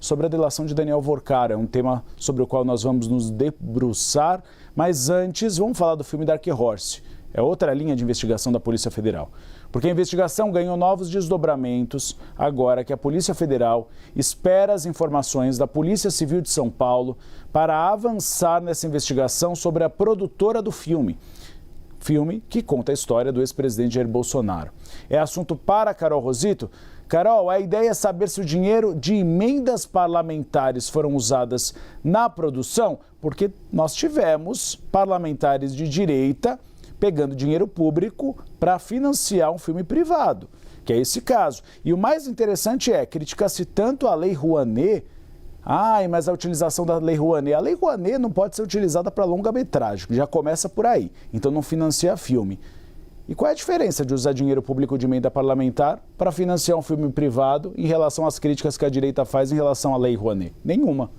sobre a delação de Daniel Vorcara. É um tema sobre o qual nós vamos nos debruçar, mas antes vamos falar do filme Dark Horse. É outra linha de investigação da Polícia Federal. Porque a investigação ganhou novos desdobramentos agora que a Polícia Federal espera as informações da Polícia Civil de São Paulo para avançar nessa investigação sobre a produtora do filme. Filme que conta a história do ex-presidente Jair Bolsonaro. É assunto para Carol Rosito. Carol, a ideia é saber se o dinheiro de emendas parlamentares foram usadas na produção, porque nós tivemos parlamentares de direita pegando dinheiro público para financiar um filme privado, que é esse caso. E o mais interessante é, critica-se tanto a Lei Rouanet, mas a utilização da Lei Rouanet. A Lei Rouanet não pode ser utilizada para longa-metragem, já começa por aí, então não financia filme. E qual é a diferença de usar dinheiro público de emenda parlamentar para financiar um filme privado em relação às críticas que a direita faz em relação à Lei Rouanet? Nenhuma.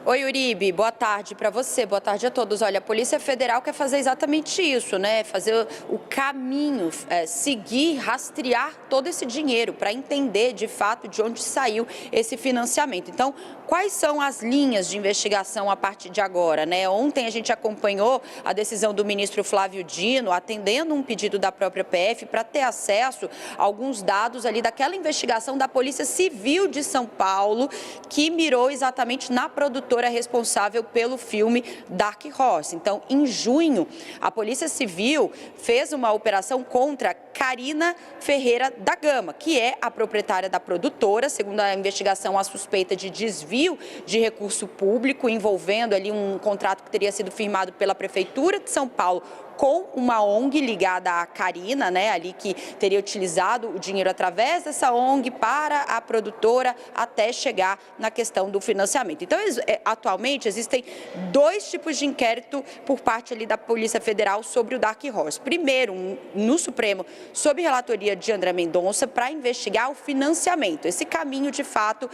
Oi, Uribe, boa tarde para você, boa tarde a todos. Olha, a Polícia Federal quer fazer exatamente isso, né? Fazer o caminho, seguir, rastrear todo esse dinheiro para entender de fato de onde saiu esse financiamento. Então, quais são as linhas de investigação a partir de agora, né? Ontem a gente acompanhou a decisão do ministro Flávio Dino, atendendo um pedido da própria PF para ter acesso a alguns dados ali daquela investigação da Polícia Civil de São Paulo, que mirou exatamente na produtora responsável pelo filme Dark Horse. Então, em junho, a Polícia Civil fez uma operação contra Karina Ferreira da Gama, que é a proprietária da produtora. Segundo a investigação, a suspeita de desvio de recurso público envolvendo ali um contrato que teria sido firmado pela Prefeitura de São Paulo com uma ONG ligada à Karina, né, ali que teria utilizado o dinheiro através dessa ONG para a produtora até chegar na questão do financiamento. Então, atualmente, existem dois tipos de inquérito por parte ali da Polícia Federal sobre o Dark Horse. Primeiro, no Supremo, sob relatoria de André Mendonça, para investigar o financiamento, esse caminho, de fato,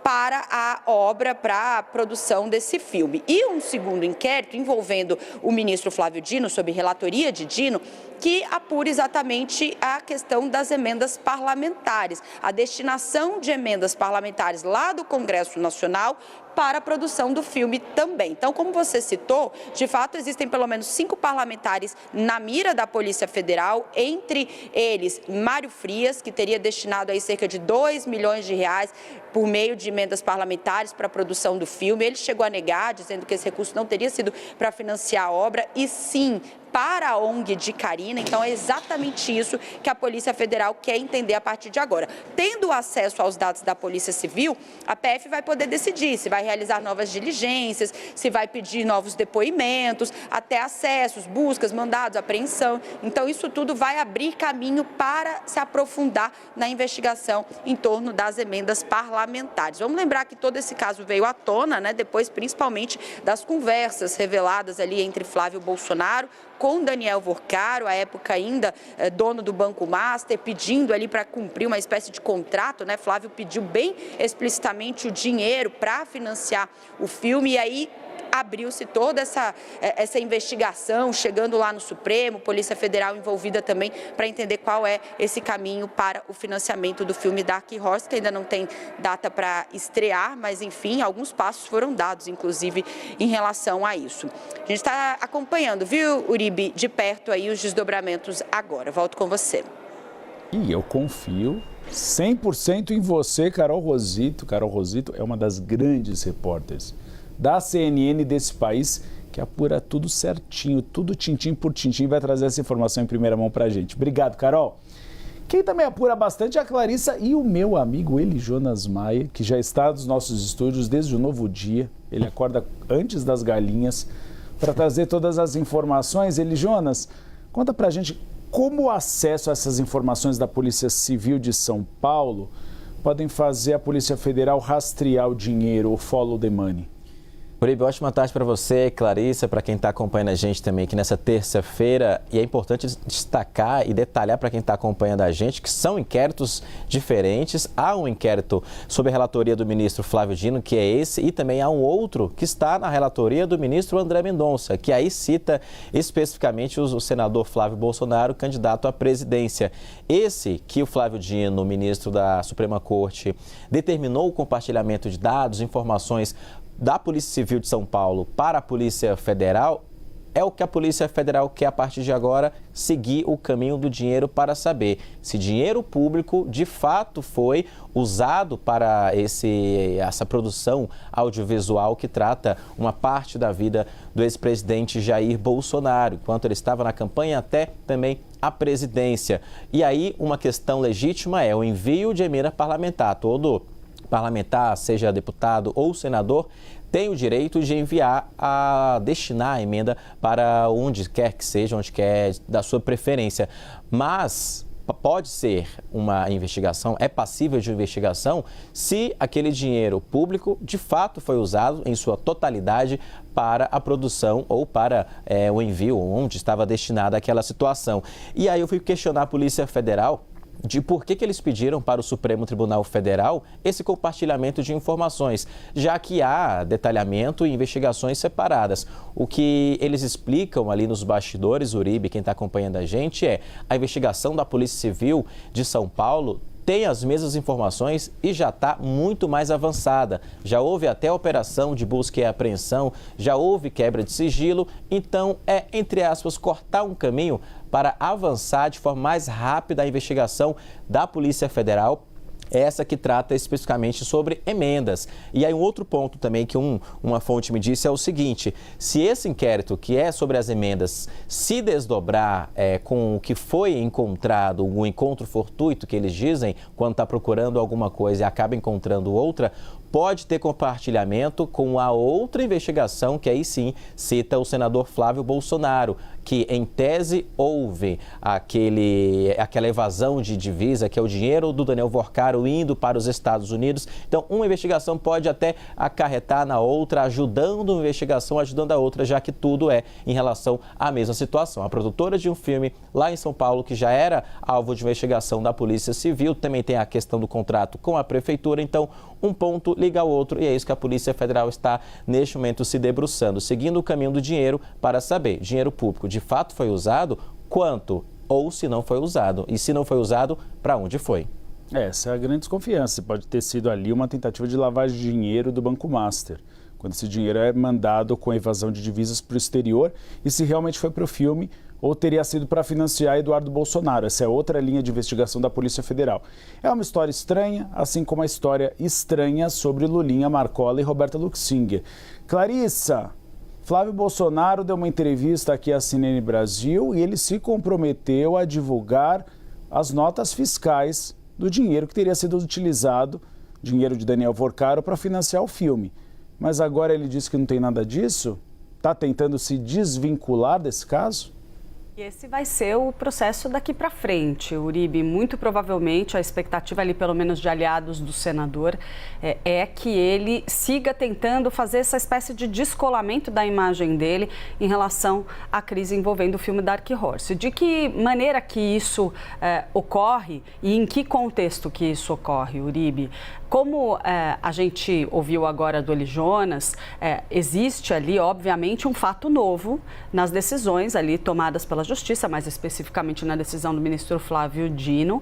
para a obra, para a produção desse filme. E um segundo inquérito envolvendo o ministro Flávio Dino, sob relatoria de Dino, que apura exatamente a questão das emendas parlamentares, a destinação de emendas parlamentares lá do Congresso Nacional para a produção do filme também. Então, como você citou, de fato existem pelo menos 5 parlamentares na mira da Polícia Federal, entre eles Mário Frias, que teria destinado aí cerca de 2 milhões de reais por meio de emendas parlamentares para a produção do filme. Ele chegou a negar, dizendo que esse recurso não teria sido para financiar a obra, e sim para a ONG de Karina. Então, é exatamente isso que a Polícia Federal quer entender a partir de agora. Tendo acesso aos dados da Polícia Civil, a PF vai poder decidir se vai realizar novas diligências, se vai pedir novos depoimentos, até acessos, buscas, mandados, apreensão. Então, isso tudo vai abrir caminho para se aprofundar na investigação em torno das emendas parlamentares. Vamos lembrar que todo esse caso veio à tona, né, depois principalmente das conversas reveladas ali entre Flávio Bolsonaro com Daniel Vorcara, à época ainda dono do Banco Master, pedindo ali para cumprir uma espécie de contrato, né? Flávio pediu bem explicitamente o dinheiro para financiar o filme, e aí abriu-se toda essa investigação, chegando lá no Supremo, Polícia Federal envolvida também para entender qual é esse caminho para o financiamento do filme Dark Horse, que ainda não tem data para estrear, mas enfim, alguns passos foram dados, inclusive, em relação a isso. A gente está acompanhando, viu, Uribe, de perto aí os desdobramentos agora. Volto com você. E eu confio 100% em você, Carol Rosito. Carol Rosito é uma das grandes repórteres da CNN desse país, que apura tudo certinho, tudo tintim por tintim, vai trazer essa informação em primeira mão pra gente. Obrigado, Carol. Quem também apura bastante é a Clarissa e o meu amigo Eli Jonas Maia, que já está nos nossos estúdios desde o novo dia. Ele acorda antes das galinhas para trazer todas as informações. Eli Jonas, conta pra gente como o acesso a essas informações da Polícia Civil de São Paulo podem fazer a Polícia Federal rastrear o dinheiro, o follow the money. Uribe, ótima tarde para você, Clarissa, para quem está acompanhando a gente também aqui nessa terça-feira. E é importante destacar e detalhar para quem está acompanhando a gente que são inquéritos diferentes. Há um inquérito sob a relatoria do ministro Flávio Dino, que é esse, e também há um outro que está na relatoria do ministro André Mendonça, que aí cita especificamente o senador Flávio Bolsonaro, candidato à presidência. Esse que o Flávio Dino, ministro da Suprema Corte, determinou o compartilhamento de dados, informações da Polícia Civil de São Paulo para a Polícia Federal, é o que a Polícia Federal quer, a partir de agora, seguir o caminho do dinheiro para saber se dinheiro público de fato foi usado para essa produção audiovisual que trata uma parte da vida do ex-presidente Jair Bolsonaro, enquanto ele estava na campanha até também a presidência. E aí uma questão legítima é o envio de emenda parlamentar. Todo parlamentar, seja deputado ou senador, tem o direito de destinar a emenda para onde quer que seja, onde quer, da sua preferência. Mas pode ser uma investigação, é passível de investigação, se aquele dinheiro público de fato foi usado em sua totalidade para a produção ou para o envio, onde estava destinada aquela situação. E aí eu fui questionar a Polícia Federal de por que eles pediram para o Supremo Tribunal Federal esse compartilhamento de informações, já que há detalhamento e investigações separadas. O que eles explicam ali nos bastidores, Uribe, quem está acompanhando a gente, é a investigação da Polícia Civil de São Paulo tem as mesmas informações e já está muito mais avançada. Já houve até operação de busca e apreensão, já houve quebra de sigilo, então é, entre aspas, cortar um caminho para avançar de forma mais rápida a investigação da Polícia Federal, essa que trata especificamente sobre emendas. E aí um outro ponto também que uma fonte me disse é o seguinte: se esse inquérito, que é sobre as emendas, se desdobrar com o que foi encontrado, um encontro fortuito que eles dizem, quando está procurando alguma coisa e acaba encontrando outra, pode ter compartilhamento com a outra investigação que aí sim cita o senador Flávio Bolsonaro, que em tese houve aquela evasão de divisa, que é o dinheiro do Daniel Worcaro indo para os Estados Unidos. Então, uma investigação pode até acarretar na outra, ajudando uma investigação, ajudando a outra, já que tudo é em relação à mesma situação. A produtora de um filme lá em São Paulo, que já era alvo de investigação da Polícia Civil, também tem a questão do contrato com a Prefeitura. Então, um ponto liga ao outro e é isso que a Polícia Federal está, neste momento, se debruçando, seguindo o caminho do dinheiro para saber, dinheiro público de fato foi usado, quanto, ou se não foi usado. E se não foi usado, para onde foi? Essa é a grande desconfiança. Pode ter sido ali uma tentativa de lavagem de dinheiro do Banco Master, quando esse dinheiro é mandado com evasão de divisas para o exterior, e se realmente foi para o filme ou teria sido para financiar Eduardo Bolsonaro. Essa é outra linha de investigação da Polícia Federal. É uma história estranha, assim como a história estranha sobre Lulinha Marcola e Roberta Luxinger. Clarissa, Flávio Bolsonaro deu uma entrevista aqui à CNN Brasil e ele se comprometeu a divulgar as notas fiscais do dinheiro que teria sido utilizado, dinheiro de Daniel Worcaro, para financiar o filme. Mas agora ele disse que não tem nada disso? Está tentando se desvincular desse caso? E esse vai ser o processo daqui para frente, Uribe. Muito provavelmente a expectativa ali, pelo menos de aliados do senador, é que ele siga tentando fazer essa espécie de descolamento da imagem dele em relação à crise envolvendo o filme Dark Horse. De que maneira que isso ocorre e em que contexto que isso ocorre, Uribe? Como a gente ouviu agora do Eli Jonas, existe ali, obviamente, um fato novo nas decisões ali tomadas pela Justiça, mais especificamente na decisão do ministro Flávio Dino,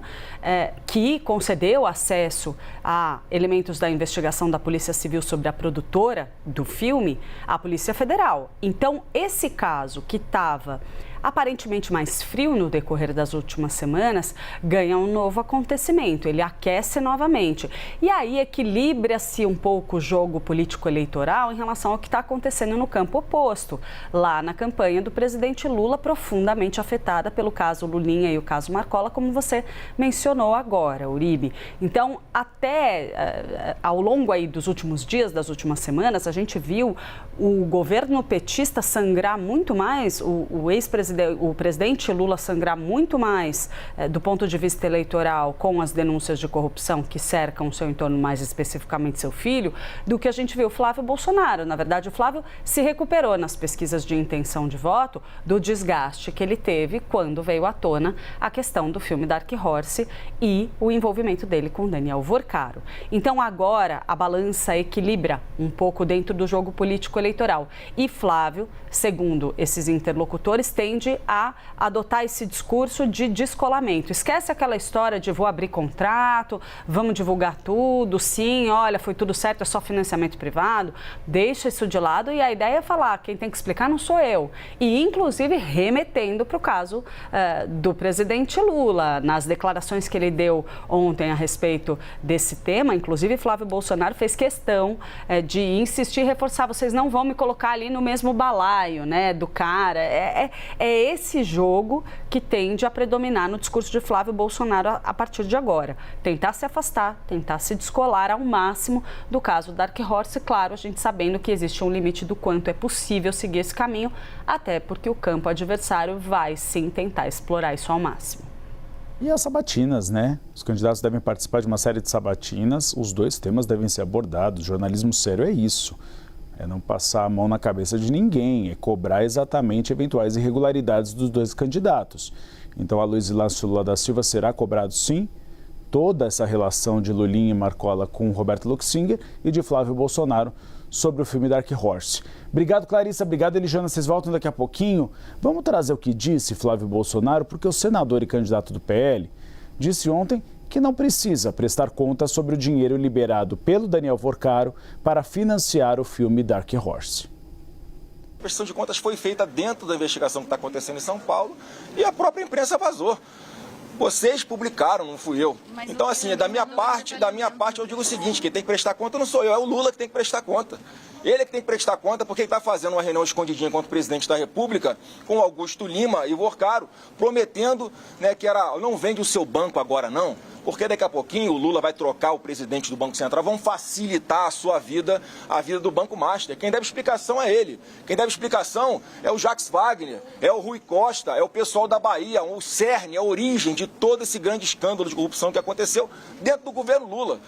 que concedeu acesso a elementos da investigação da Polícia Civil sobre a produtora do filme, à Polícia Federal. Então, esse caso que estava aparentemente mais frio no decorrer das últimas semanas, ganha um novo acontecimento, ele aquece novamente. E aí equilibra-se um pouco o jogo político-eleitoral em relação ao que está acontecendo no campo oposto, lá na campanha do presidente Lula, profundamente afetada pelo caso Lulinha e o caso Marcola, como você mencionou agora, Uribe. Então, até ao longo aí dos últimos dias, das últimas semanas, a gente viu o governo petista sangrar muito mais o ex-presidente presidente Lula sangrar muito mais do ponto de vista eleitoral com as denúncias de corrupção que cercam o seu entorno, mais especificamente seu filho, do que a gente viu o Flávio Bolsonaro. Na verdade, o Flávio se recuperou nas pesquisas de intenção de voto do desgaste que ele teve quando veio à tona a questão do filme Dark Horse e o envolvimento dele com Daniel Vorcaro. Então, agora, a balança equilibra um pouco dentro do jogo político eleitoral. E Flávio, segundo esses interlocutores, tende a adotar esse discurso de descolamento. Esquece aquela história de vou abrir contrato, vamos divulgar tudo, sim, olha, foi tudo certo, é só financiamento privado. Deixa isso de lado e a ideia é falar, quem tem que explicar não sou eu. E, inclusive, remetendo para o caso do presidente Lula. Nas declarações que ele deu ontem a respeito desse tema, inclusive Flávio Bolsonaro fez questão de insistir e reforçar, vocês não vão me colocar ali no mesmo balaio, né, do cara. É esse jogo que tende a predominar no discurso de Flávio Bolsonaro a partir de agora. Tentar se afastar, tentar se descolar ao máximo do caso Dark Horse, claro, a gente sabendo que existe um limite do quanto é possível seguir esse caminho, até porque o campo adversário vai sim tentar explorar isso ao máximo. E as sabatinas, né? Os candidatos devem participar de uma série de sabatinas, os dois temas devem ser abordados. Jornalismo sério é isso, é não passar a mão na cabeça de ninguém, é cobrar exatamente eventuais irregularidades dos dois candidatos. Então, a Luiz Inácio Lula da Silva será cobrado sim, toda essa relação de Lulinha e Marcola com Roberto Luxinger e de Flávio Bolsonaro sobre o filme Dark Horse. Obrigado, Clarissa. Obrigado, Eligiana. Vocês voltam daqui a pouquinho. Vamos trazer o que disse Flávio Bolsonaro, porque o senador e candidato do PL disse ontem que não precisa prestar conta sobre o dinheiro liberado pelo Daniel Vorcaro para financiar o filme Dark Horse. A prestação de contas foi feita dentro da investigação que está acontecendo em São Paulo e a própria imprensa vazou. Vocês publicaram, não fui eu. Então, assim, da minha parte eu digo o seguinte, quem tem que prestar conta não sou eu, é o Lula que tem que prestar conta. Ele é que tem que prestar conta porque ele está fazendo uma reunião escondidinha contra o presidente da República com Augusto Lima e Vorcaro, prometendo, né, que não vende o seu banco agora não, porque daqui a pouquinho o Lula vai trocar o presidente do Banco Central, vão facilitar a sua vida, a vida do Banco Master. Quem deve explicação é ele. Quem deve explicação é o Jacques Wagner, é o Rui Costa, é o pessoal da Bahia, o cerne, a origem de todo esse grande escândalo de corrupção que aconteceu dentro do governo Lula.